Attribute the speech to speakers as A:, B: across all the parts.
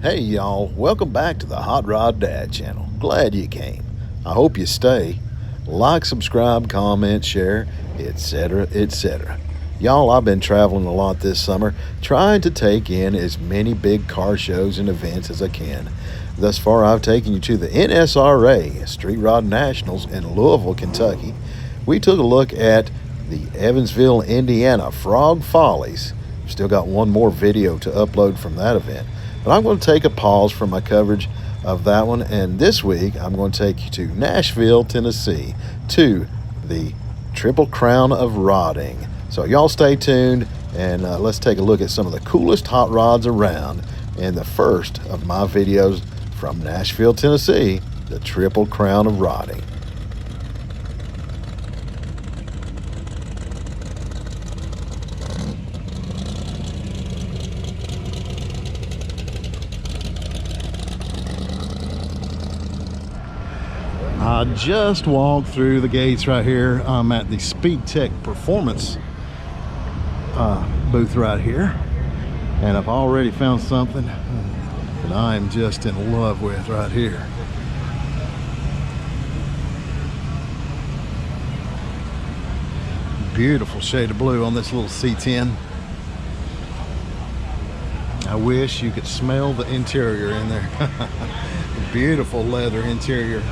A: Hey y'all, welcome back to the Hot Rod Dad channel. Glad you came. I hope you stay. Like, subscribe, comment, share, etc., etc. Y'all, I've been traveling a lot this summer, trying to take in as many big car shows and events as I can. Thus far, I've taken you to the NSRA, Street Rod Nationals in Louisville, Kentucky. We took a look at the Evansville, Indiana Frog Follies. Still got one more video to upload from that event. But I'm going to take a pause from my coverage of that one, and this week I'm going to take you to Nashville, Tennessee, to the Triple Crown of Rodding. So y'all stay tuned, and let's take a look at some of the coolest hot rods around in the first of my videos from Nashville, Tennessee, the Triple Crown of Rodding. I just walked through the gates right here. I'm at the Speed Tech Performance booth right here, and I've already found something that I'm just in love with right here. Beautiful shade of blue on this little C10. I wish you could smell the interior in there. Beautiful leather interior.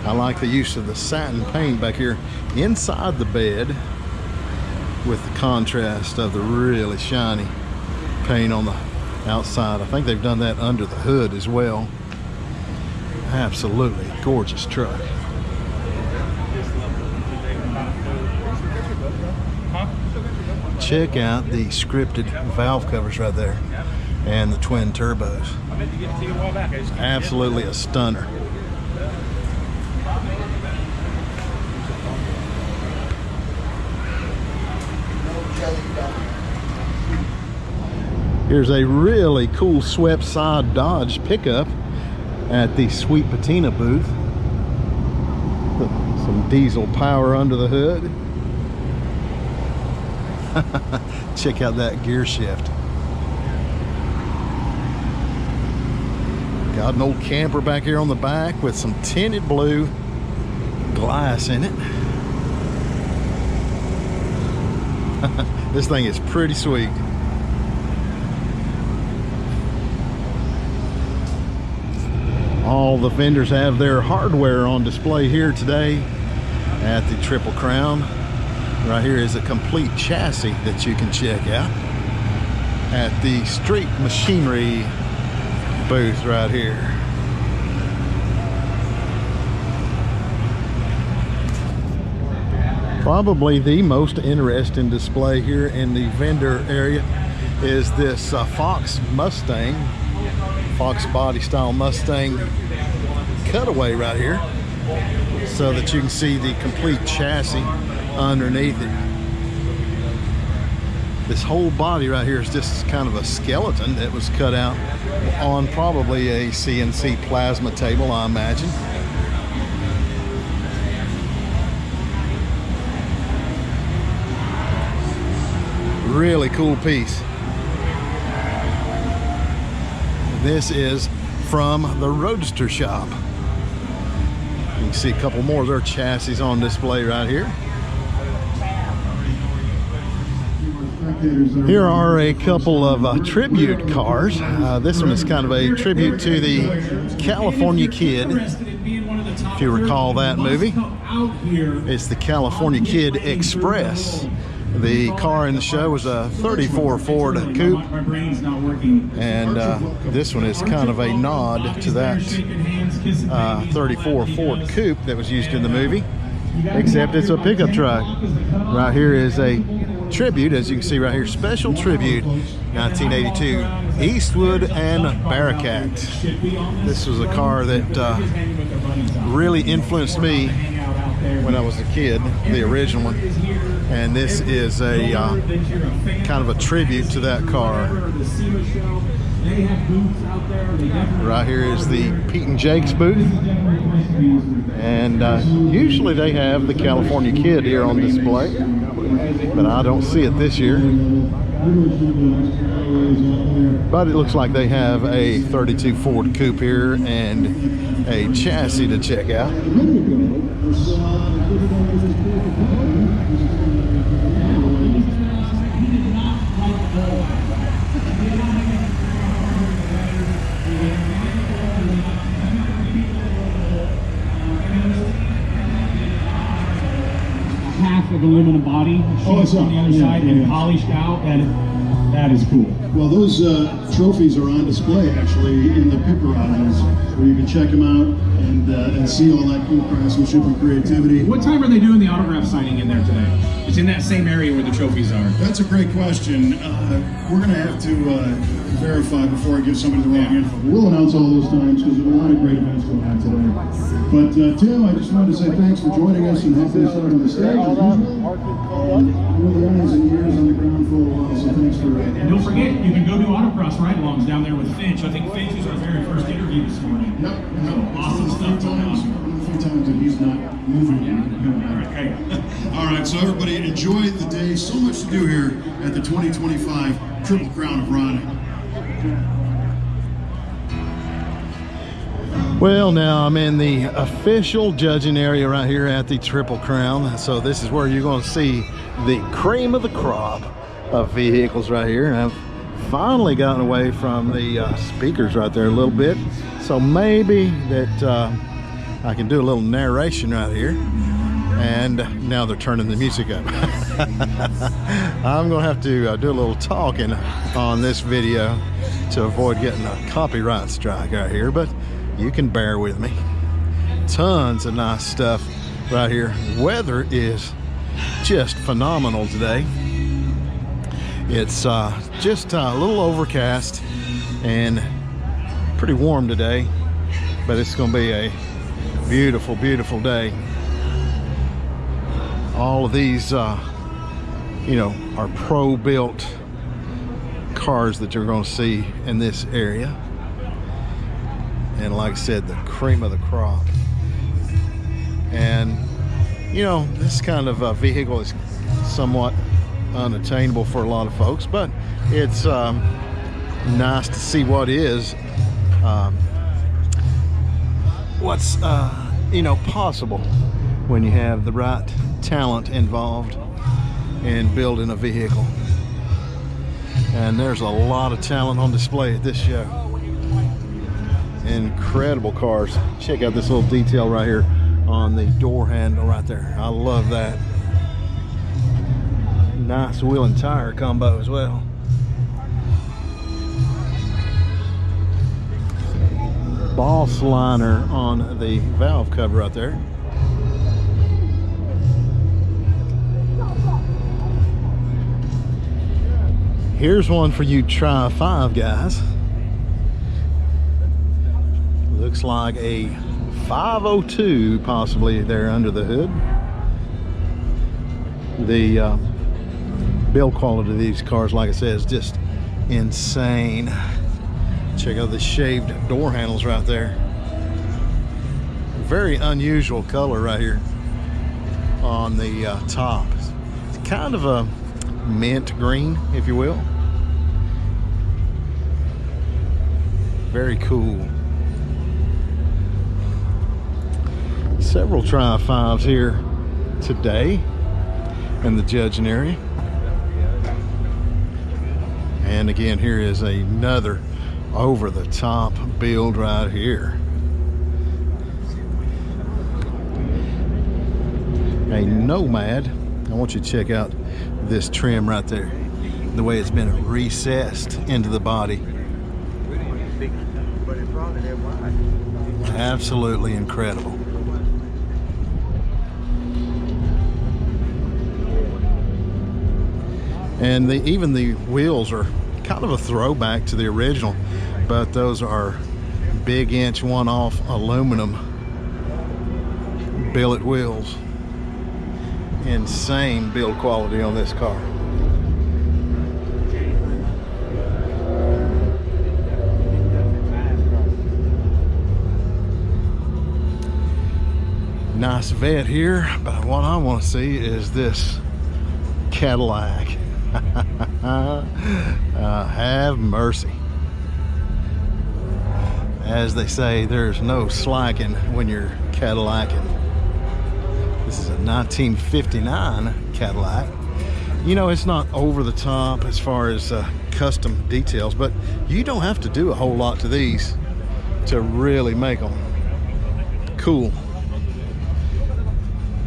A: I like the use of the satin paint back here inside the bed with the contrast of the really shiny paint on the outside. I think they've done that under the hood as well. Absolutely gorgeous truck. Check out the scripted valve covers right there and the twin turbos. Absolutely a stunner. Here's a really cool swept side Dodge pickup at the Sweet Patina booth. Some diesel power under the hood. Check out that gear shift. Got an old camper back here on the back with some tinted blue glass in it. This thing is pretty sweet. All the vendors have their hardware on display here today at the Triple Crown. Right here is a complete chassis that you can check out at the Street Machinery booth right here. Probably the most interesting display here in the vendor area is this Fox Mustang, Fox body style Mustang cutaway right here, so that you can see the complete chassis underneath it. This whole body right here is just kind of a skeleton that was cut out on probably a CNC plasma table, I imagine. Really cool piece. This is from the Roadster shop. You can see a couple more of their chassis on display right here. Here are a couple of tribute cars. This one is kind of a tribute to the California Kid, if you recall that movie. It's the California Kid Express. The car in the show was a 34 Ford Coupe, and this one is kind of a nod to that 34 Ford Coupe that was used in the movie, except it's a pickup truck. Right here is a tribute, as you can see right here, special tribute 1982 Eastwood and Bearcat. This was a car that really influenced me when I was a kid, the original one, and this is a kind of a tribute to that car.
B: they have booths out there.
A: Right here is the Pete and Jake's booth. And usually they have the California Kid here on display, but I don't see it this year. But it looks like they have a 32 Ford Coupe here and a chassis to check out.
B: Half of aluminum body sheets on the other side and polished out. That is cool.
C: Well, those trophies are on display actually in the pit garages, where you can check them out and see all that cool craftsmanship and creativity.
B: What time are they doing the autograph signing in there today? It's in that same area where the trophies are.
C: That's a great question. We're going to have to verify before I give somebody the wrong info. We'll announce all those times because there are a lot of great events going on today. But Tim, I just wanted to say thanks for joining us and helping us out on the stage. You're the eyes and ears on the ground for a while, so thanks for.
B: And don't forget, you can go do autocross ride-alongs down there with Finch. I think Finch was our very first interview this morning.
C: Yep.
B: So awesome stuff going on.
C: A few times that he's not moving yet.
B: Okay.
C: All right, so everybody enjoy the day. So much to do here at the 2025 Triple Crown of Ronnie.
A: Well, now I'm in the official judging area right here at the Triple Crown. So this is where you're going to see the cream of the crop of vehicles right here. And I've finally gotten away from the speakers right there a little bit. So maybe that I can do a little narration right here. And now they're turning the music up. I'm going to have to do a little talking on this video to avoid getting a copyright strike right here, but you can bear with me. Tons of nice stuff right here. Weather is just phenomenal today. It's just a little overcast and pretty warm today, but it's going to be a beautiful, beautiful day. All of these, you know, are pro-built cars that you're going to see in this area. And like I said, the cream of the crop. And, you know, this kind of vehicle is somewhat unattainable for a lot of folks, but it's nice to see what's you know, possible when you have the right talent involved in building a vehicle. And there's a lot of talent on display at this show. Incredible cars. Check out this little detail right here on the door handle right there. I love that. Nice wheel and tire combo as well. Boss liner on the valve cover right there. Here's one for you Tri-5 guys. Looks like a 502 possibly there under the hood. The build quality of these cars, like I said, is just insane. Check out the shaved door handles right there. Very unusual color right here on the top. It's kind of a mint green, if you will. Very cool. Several Tri-5s here today in the judging area. And again, here is another over-the-top build right here. A Nomad. I want you to check out this trim right there, the way it's been recessed into the body. Absolutely incredible. And even the wheels are kind of a throwback to the original, but those are big inch one-off aluminum billet wheels. Insane build quality on this car. Nice vet here, but what I want to see is this Cadillac. Have mercy. As they say, there's no slacking when you're Cadillacing. This is a 1959 Cadillac. You know, it's not over the top as far as custom details, but you don't have to do a whole lot to these to really make them cool.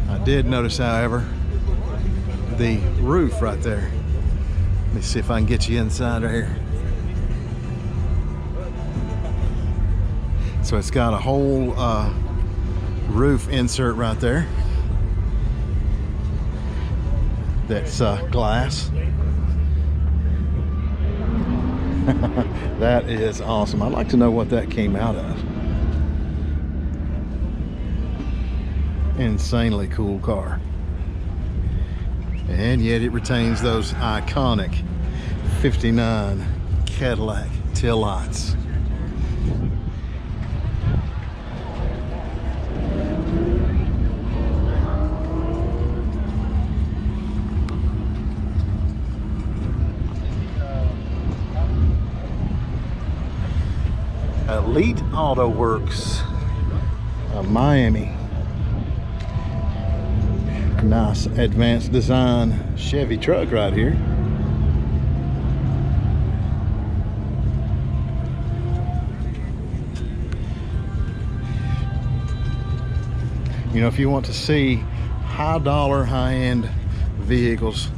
A: I did notice, however, the roof right there. Let me see if I can get you inside right here. So it's got a whole roof insert right there. That's glass. That is awesome. I'd like to know what that came out of. Insanely cool car. And yet it retains those iconic 59 Cadillac taillights. Elite Auto Works of Miami. Nice advanced design Chevy truck right here. You know, if you want to see high dollar, high end vehicles,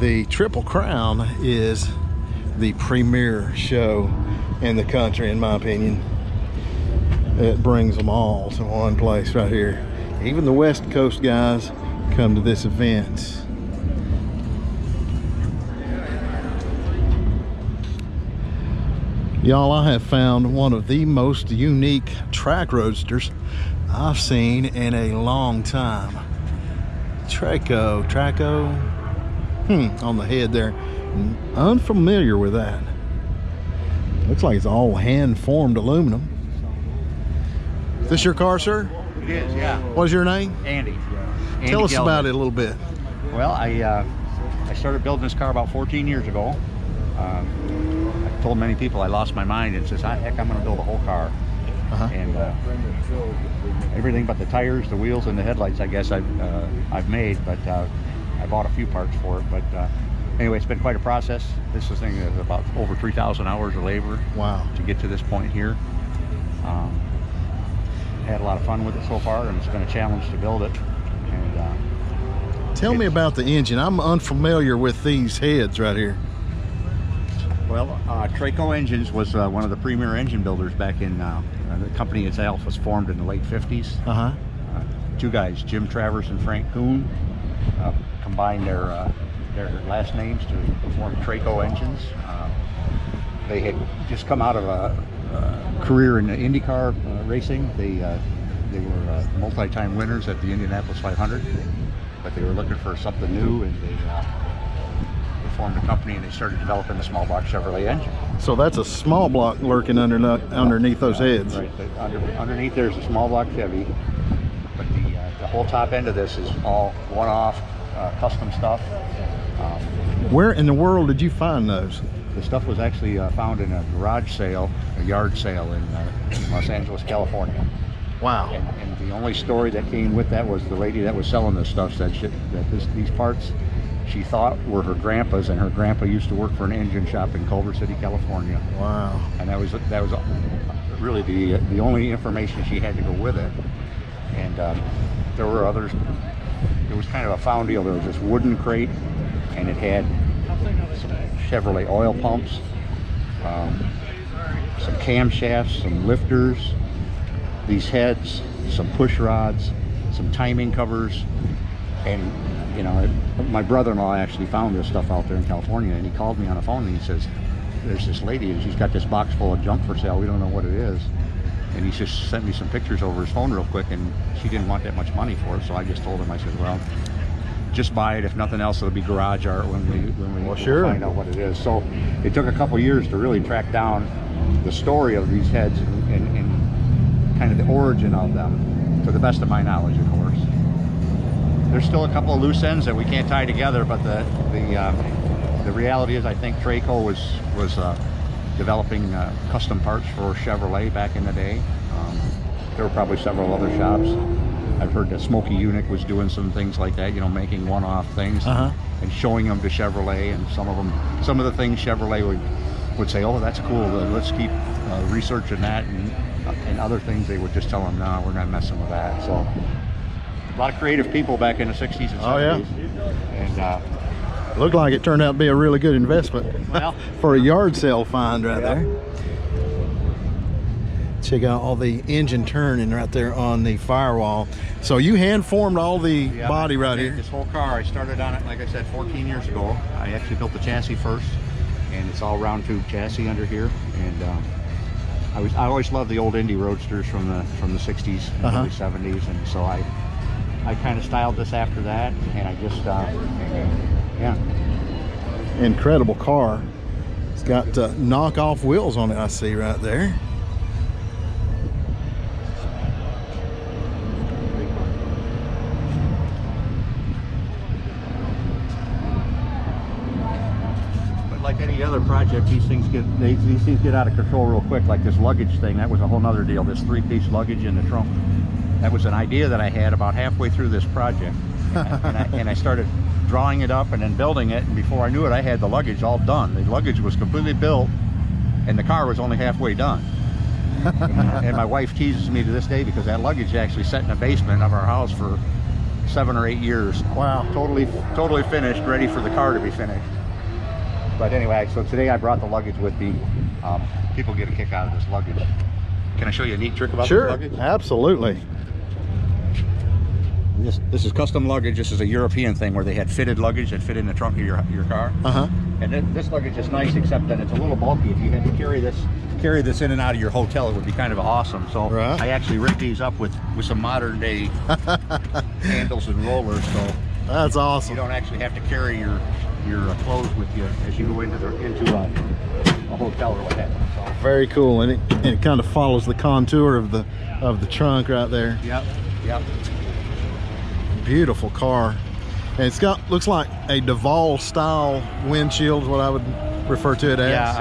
A: the Triple Crown is the premier show in the country, in my opinion. It brings them all to one place right here. Even the West Coast guys come to this event. Y'all, I have found one of the most unique track roadsters I've seen in a long time. Traco on the head there. Unfamiliar with that. Looks like it's all hand-formed aluminum. Is this your car, sir?
D: It is, yeah.
A: What's your name?
D: Andy.
A: Tell us
D: Gelman.
A: about it a little bit.
D: Well, I started building this car about 14 years ago. I told many people I lost my mind and says, heck, I'm going to build a whole car. And everything but the tires, the wheels, and the headlights, I guess I've made, but I bought a few parts for it. But anyway, it's been quite a process. This thing is about over 3,000 hours of labor.
A: Wow.
D: To get to this point here. Had a lot of fun with it so far, and it's been a challenge to build it. And
A: tell me about the engine. I'm unfamiliar with these heads right here.
D: Well, Traco Engines was one of the premier engine builders back in the company itself was formed in the late 50s. Two guys, Jim Travers and Frank Kuhn, combined their last names to form Traco Engines. They had just come out of a career in IndyCar racing. They were multi-time winners at the Indianapolis 500, but they were looking for something new, and they formed a company and they started developing the small block Chevrolet engine.
A: So that's a small block lurking underneath those heads.
D: Right. Underneath there's a small block Chevy, but the whole top end of this is all one-off custom stuff.
A: Where in the world did you find those?
D: The stuff was actually found in a garage sale, a yard sale in Los Angeles, California.
A: Wow.
D: And the only story that came with that was the lady that was selling this stuff said these parts she thought were her grandpa's, and her grandpa used to work for an engine shop in Culver City, California.
A: Wow.
D: And that was really the only information she had to go with it. And there were others. It was kind of a found deal. There was this wooden crate, and it had some Chevrolet oil pumps, some camshafts, some lifters, these heads, some push rods, some timing covers, and you know, my brother-in-law actually found this stuff out there in California, and he called me on the phone and he says, there's this lady and she's got this box full of junk for sale, we don't know what it is. And he just sent me some pictures over his phone real quick, and she didn't want that much money for it, so I just told him, I said, well, just buy it. If nothing else, it'll be garage art when we
A: sure.
D: find out what it is. So it took a couple years to really track down the story of these heads and kind of the origin of them. to the best of my knowledge, of course. There's still a couple of loose ends that we can't tie together, but the reality is I think Traco was developing custom parts for Chevrolet back in the day. There were probably several other shops. I've heard that Smokey Eunuch was doing some things like that, you know, making one-off things and showing them to Chevrolet, and some of the things Chevrolet would say, oh, that's cool, let's keep researching that, and other things they would just tell them, no, we're not messing with that. So a lot of creative people back in the 60s and 70s.
A: Oh, yeah.
D: And
A: looked like it turned out to be a really good investment
D: well,
A: for a yard sale find right there. Check out all the engine turning right there on the firewall. So you hand formed all the body right here?
D: This whole car, I started on it, like I said, 14 years ago. I actually built the chassis first, and it's all round tube chassis under here. And I always loved the old Indy Roadsters from the 60s and early 70s, and so I kind of styled this after that, and I just yeah.
A: Incredible car. It's got knockoff wheels on it, I see right there.
D: Like any other project, these things get out of control real quick. Like this luggage thing, that was a whole nother deal. This 3-piece luggage in the trunk, that was an idea that I had about halfway through this project, and I started drawing it up and then building it, and before I knew it, I had the luggage all done. The luggage was completely built, and the car was only halfway done. And my wife teases me to this day because that luggage actually sat in the basement of our house for 7 or 8 years.
A: Wow.
D: Totally finished, ready for the car to be finished. But anyway, so today I brought the luggage with me. People get a kick out of this luggage. Can I show you a neat trick about this luggage?
A: Sure, absolutely.
D: This is custom luggage. This is a European thing where they had fitted luggage that fit in the trunk of your car. And then this luggage is nice, except that it's a little bulky. If you had to carry this in and out of your hotel, it would be kind of awesome. So I actually ripped these up with some modern day handles and rollers. So
A: that's awesome.
D: You don't actually have to carry your clothes with you as you go into a hotel or what have you. So.
A: Very cool, and it kind of follows the contour of the trunk right there.
D: Yep.
A: Beautiful car, and it's looks like a Duval style windshield is what I would refer to it as.
D: Yeah,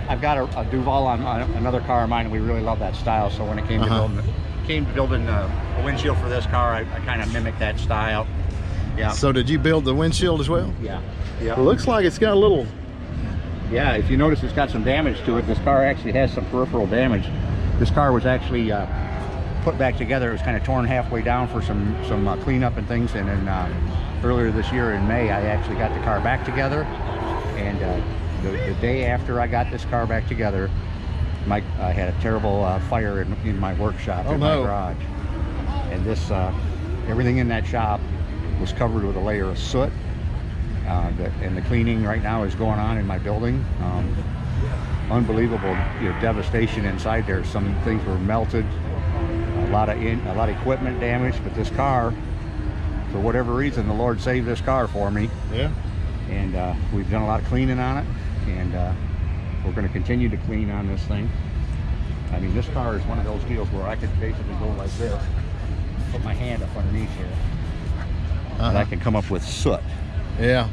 D: I've got a Duval on another car of mine, and we really love that style. So when it came to building a windshield for this car, I kind of mimicked that style. Yeah.
A: So did you build the windshield as well?
D: Yeah.
A: It looks like it's got a little.
D: Yeah, if you notice, it's got some damage to it. This car actually has some peripheral damage. This car was actually put back together. It was kind of torn halfway down for some cleanup and things. And then earlier this year in May, I actually got the car back together. And the day after I got this car back together, I had a terrible fire in my workshop in my garage. And this everything in that shop was covered with a layer of soot. And the cleaning right now is going on in my building. Unbelievable devastation inside there. Some things were melted, a lot of equipment damaged, but this car, for whatever reason, the Lord saved this car for me.
A: Yeah.
D: And we've done a lot of cleaning on it, and we're going to continue to clean on this thing. I mean, this car is one of those deals where I could basically go like this, put my hand up underneath here, and I can come up with soot.
A: Yeah.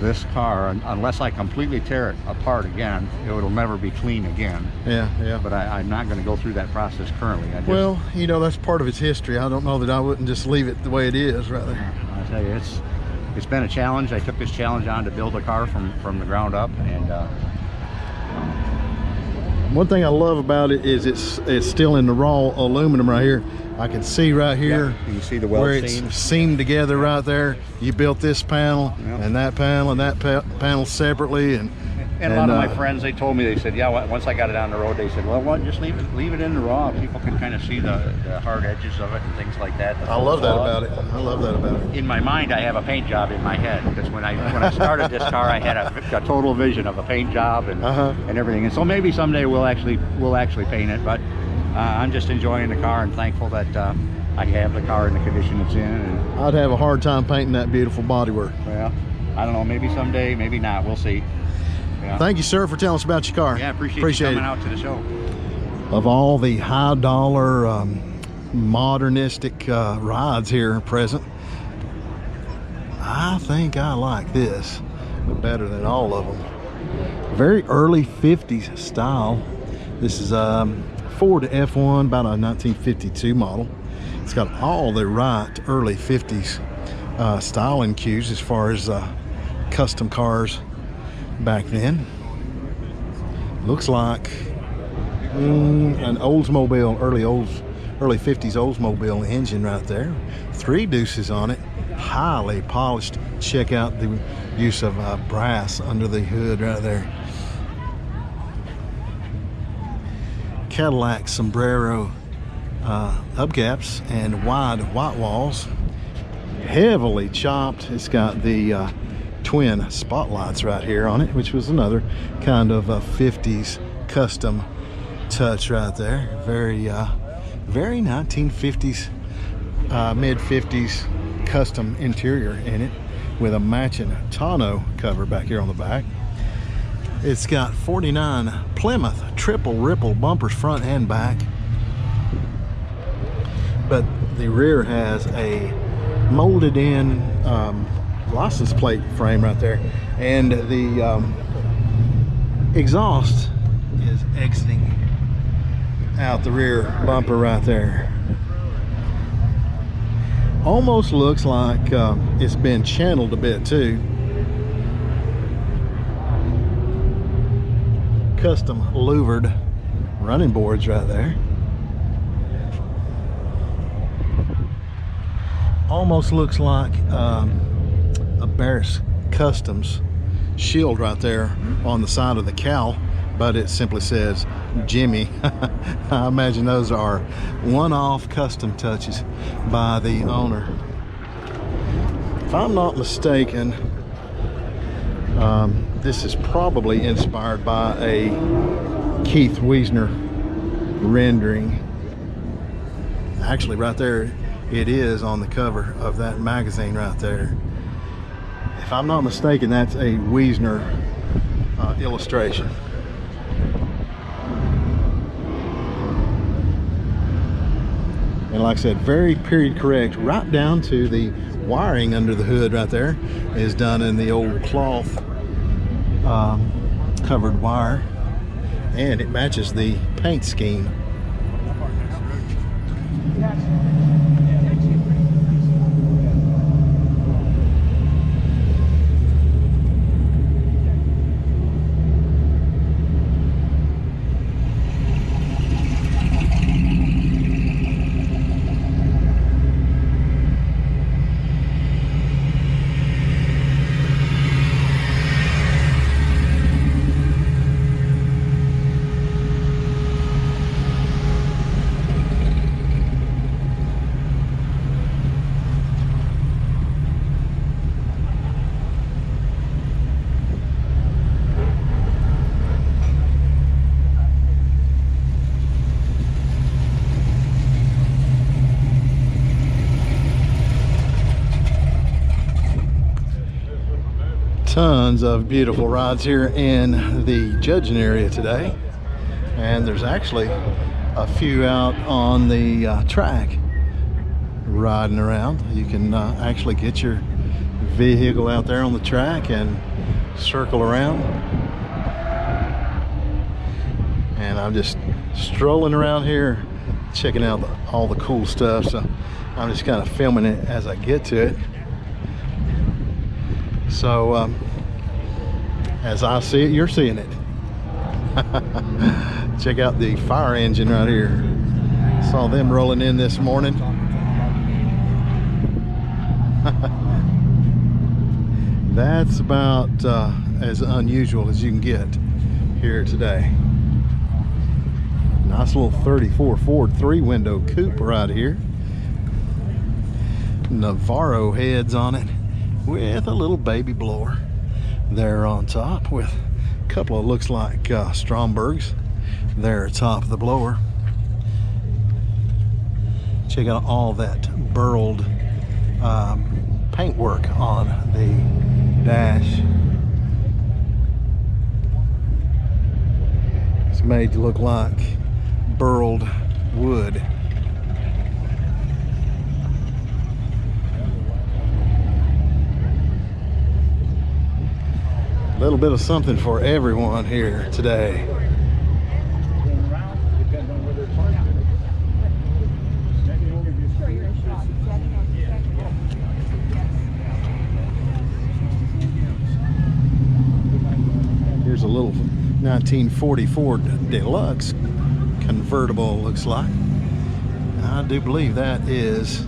D: This car, unless I completely tear it apart again, it'll never be clean again.
A: Yeah.
D: But I'm not going to go through that process currently.
A: Well, that's part of its history. I don't know that I wouldn't just leave it the way it is right there.
D: I'll tell you, it's been a challenge. I took this challenge on to build a car from the ground up, and
A: one thing I love about it is it's still in the raw aluminum right here. I can see right here
D: you can see the weld
A: where it's seamed together right there. You built this panel and that panel separately, and
D: a lot of my friends, they told me, they said, yeah, once I got it on the road, they said, well, just leave it in the raw. People can kind of see the hard edges of it and things like that.
A: I love that about it.
D: In my mind, I have a paint job in my head, because when I started this car, I had a total vision of a paint job and everything. And so maybe someday we'll actually paint it, but I'm just enjoying the car and thankful that I have the car in the condition it's in. And
A: I'd have a hard time painting that beautiful bodywork.
D: Well, I don't know, maybe someday, maybe not, we'll see. Yeah.
A: Thank you, sir, for telling us about your car.
D: Yeah, appreciate you coming out to the show.
A: Of all the high dollar modernistic rods here present. I think I like this better than all of them. Very early 50s style. This is Ford F1, about a 1952 model. It's got all the right early 50s styling cues as far as custom cars back then. Looks like an Oldsmobile, early 50s Oldsmobile engine right there. 3 deuces on it, highly polished. Check out the use of brass under the hood right there. Cadillac sombrero hubcaps and wide white walls, heavily chopped. It's got the twin spotlights right here on it, which was another kind of a 50s custom touch right there. Very 1950s, mid 50s custom interior in it, with a matching tonneau cover back here on the back. It's got 49 Plymouth triple ripple bumpers front and back, but the rear has a molded in license plate frame right there, and the exhaust is exiting out the rear bumper right there. Almost looks like it's been channeled a bit too. Custom louvered running boards right there. Almost looks like a Barris Customs shield right there on the side of the cowl, but it simply says Jimmy. I imagine those are one-off custom touches by the owner. If I'm not mistaken, this is probably inspired by a Keith Wiesner rendering. Actually, right there, it is on the cover of that magazine right there. If I'm not mistaken, that's a Wiesner illustration. And like I said, very period correct, right down to the wiring under the hood right there is done in the old cloth covered wire, and it matches the paint scheme. Tons of beautiful rides here in the judging area today, and there's actually a few out on the track riding around. You can actually get your vehicle out there on the track and circle around, and I'm just strolling around here checking out all the cool stuff, so I'm just kind of filming it as I get to it. So as I see it, you're seeing it. Check out the fire engine right here. Saw them rolling in this morning. That's about as unusual as you can get here today. Nice little 34 Ford 3-window coupe right here. Navarro heads on it, with a little baby blower there on top, with a couple of, looks like Strombergs there atop of the blower. Check out all that burled paintwork on the dash. It's made to look like burled wood. bit of something for everyone here today. Here's a little 1940 Ford Deluxe convertible, looks like. I do believe that is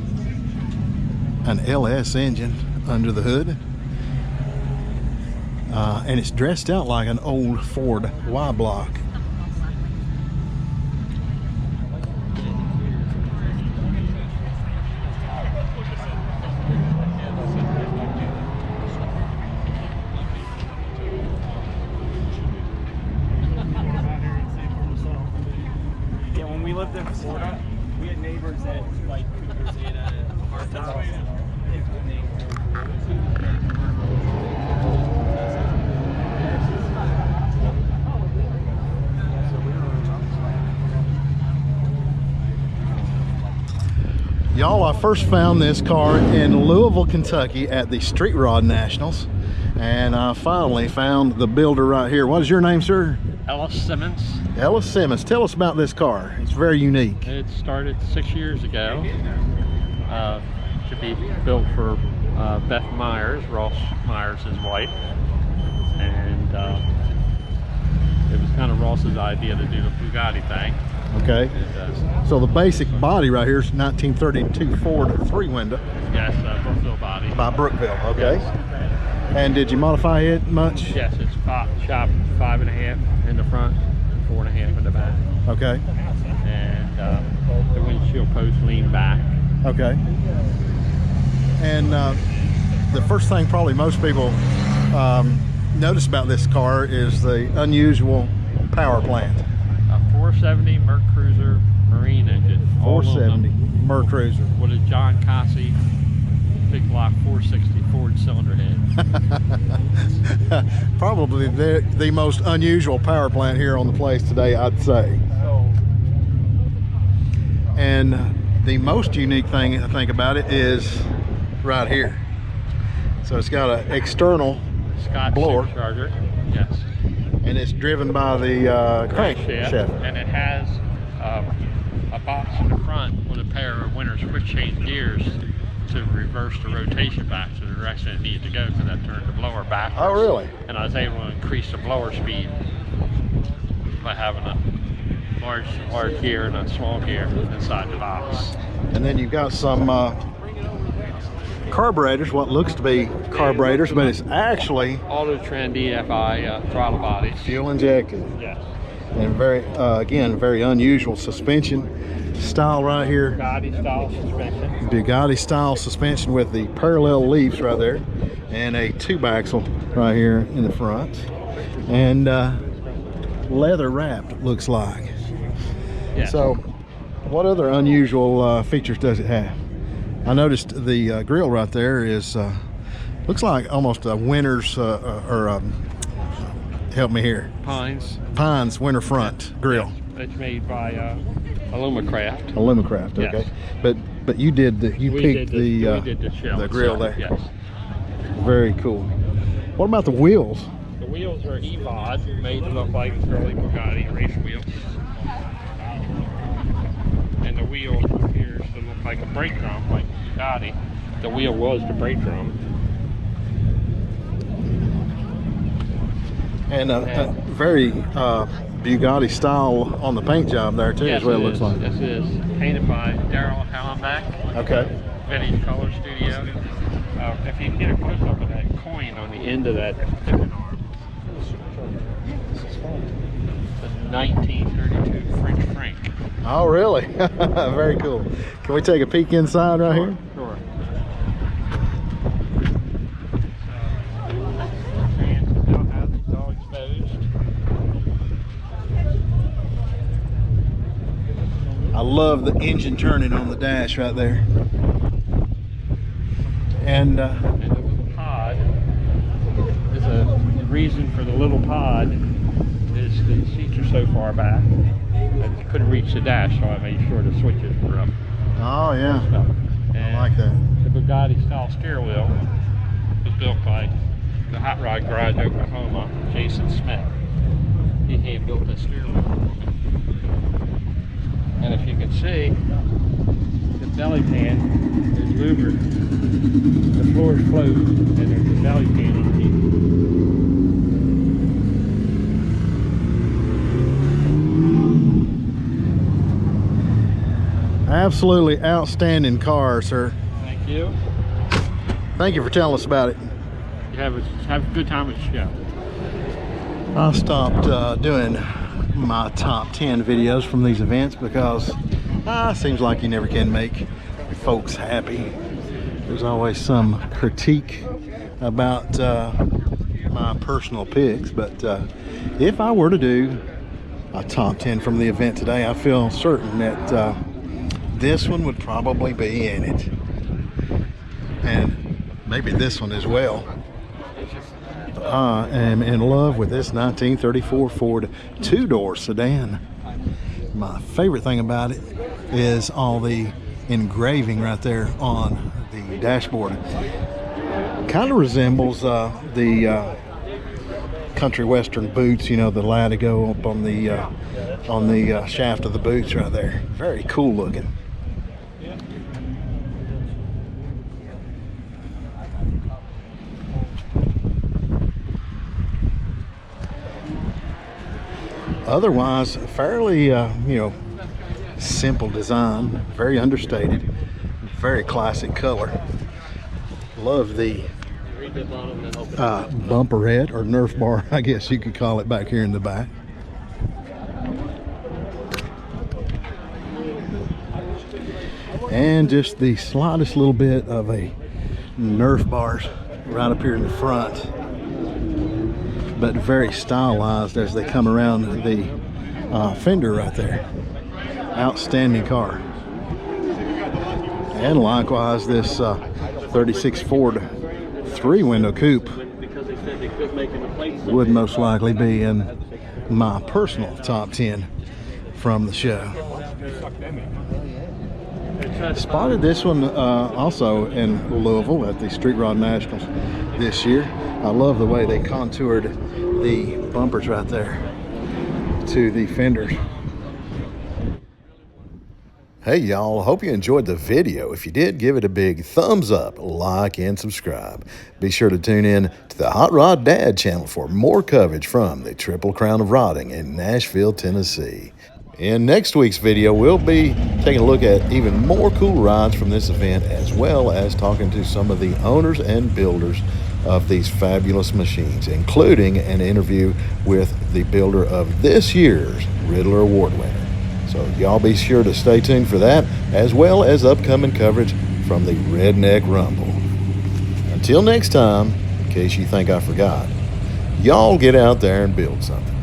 A: an LS engine under the hood. And it's dressed out like an old Ford Y-block.
E: Yeah, when we lived in Florida, we had neighbors that like cougars. They had a hard time.
A: Y'all, I first found this car in Louisville, Kentucky at the Street Rod Nationals, and I finally found the builder right here. What is your name, sir?
F: Ellis Simmons.
A: Ellis Simmons. Tell us about this car. It's very unique.
F: It started 6 years ago. To be built for Beth Myers, Ross Myers' wife, and it was kind of Ross's idea to do the Bugatti thing.
A: Okay.
F: And,
A: so the basic body right here is 1932 Ford three-window.
F: yes, Brookville body.
A: By Brookville. Okay. And did you modify it much?
F: Yes, it's shop 5.5 in the front, 4.5 in the back.
A: Okay.
F: And the windshield post lean back.
A: Okay. And the first thing probably most people notice about this car is the unusual power plant.
F: A 470 Merc Cruiser Marine engine.
A: 470 Merc Cruiser.
F: With a John Cossey big block 460 Ford cylinder head.
A: Probably the most unusual power plant here on the place today, I'd say. And the most unique thing I think about it is right here. So it's got an external
F: Scott
A: blower.
F: Supercharger, yes.
A: And it's driven by the crankshaft.
F: And it has a box in the front with a pair of winter switch change gears to reverse the rotation back to the direction it needs to go, because that turned the blower backwards.
A: Oh, really?
F: And I was able to increase the blower speed by having a large gear and a small gear inside the box.
A: And then you've got some carburetors, what looks to be carburetors, but it's actually
F: Auto Trend EFI throttle bodies.
A: fuel injected.
F: Yes.
A: And very, again, very unusual suspension style right here.
F: Bugatti style suspension.
A: Bugatti style suspension with the parallel leaves right there, and a tube axle right here in the front, and leather wrapped, looks like.
F: Yes.
A: So what other unusual features does it have? I noticed the grill right there is looks like almost a winter's help me here, Pines winter front grill.
F: It's made by Alumacraft.
A: Alumacraft, okay.
F: Yes.
A: But you did you picked
F: we did the shell
A: the grill there.
F: Yes.
A: Very cool. What about the wheels?
F: The wheels are E-Bod, made to look like early Bugatti race wheels. And the wheel appears to look like a brake drum, like Bugatti. The wheel was the brake drum.
A: And a very Bugatti style on the paint job there too,
F: Yes,
A: is what it
F: it
A: looks
F: is.
A: like.
F: Yes, it is. Painted by Daryl Hallenbeck.
A: Okay.
F: Vintage Color Studio. If you get a close up of that coin on the end of that tipping arm, the 1932 French franc.
A: Oh, really? Very cool. Can we take a peek inside right here?
F: Sure.
A: I love the engine turning on the dash right there. And
F: And the little pod is the reason for the little pod is the seats are so far back that you couldn't reach the dash, so I made sure the switches were up.
A: oh yeah,
F: And
A: I like that.
F: the Bugatti style steering wheel was built by the Hot Rod Garage, Oklahoma, Jason Smith. He hand built this steering wheel. And if you can see, the belly pan is louvered. The floor is closed, and there's a belly pan underneath.
A: Absolutely outstanding car, sir.
F: Thank you.
A: Thank you for telling us about it.
F: You have a good time at the show.
A: I stopped doing my top 10 videos from these events because seems like you never can make folks happy. There's always some critique about my personal picks, but if I were to do a top 10 from the event today, I feel certain that this one would probably be in it, and maybe this one as well. I am in love with this 1934 Ford two-door sedan. My favorite thing about it is all the engraving right there on the dashboard. Kind of resembles the country western boots, you know, the Latigo up on the shaft of the boots right there. Very cool looking. Otherwise, fairly, simple design, very understated, very classic color. Love the bumper head, or Nerf bar, I guess you could call it, back here in the back. And just the slightest little bit of a Nerf bars right up here in the front, but very stylized as they come around the fender right there. Outstanding car. And likewise, this 36 Ford 3-window coupe would most likely be in my personal top 10 from the show. Spotted this one also in Louisville at the Street Rod Nationals this year. I love the way they contoured the bumpers right there to the fenders. Hey y'all, hope you enjoyed the video. If you did, give it a big thumbs up, like, and subscribe. Be sure to tune in to the Hot Rod Dad channel for more coverage from the Triple Crown of Rodding in Nashville, Tennessee. In next week's video, we'll be taking a look at even more cool rides from this event, as well as talking to some of the owners and builders of these fabulous machines, including an interview with the builder of this year's Riddler Award winner. So y'all be sure to stay tuned for that, as well as upcoming coverage from the Redneck Rumble. Until next time, in case you think I forgot, y'all get out there and build something.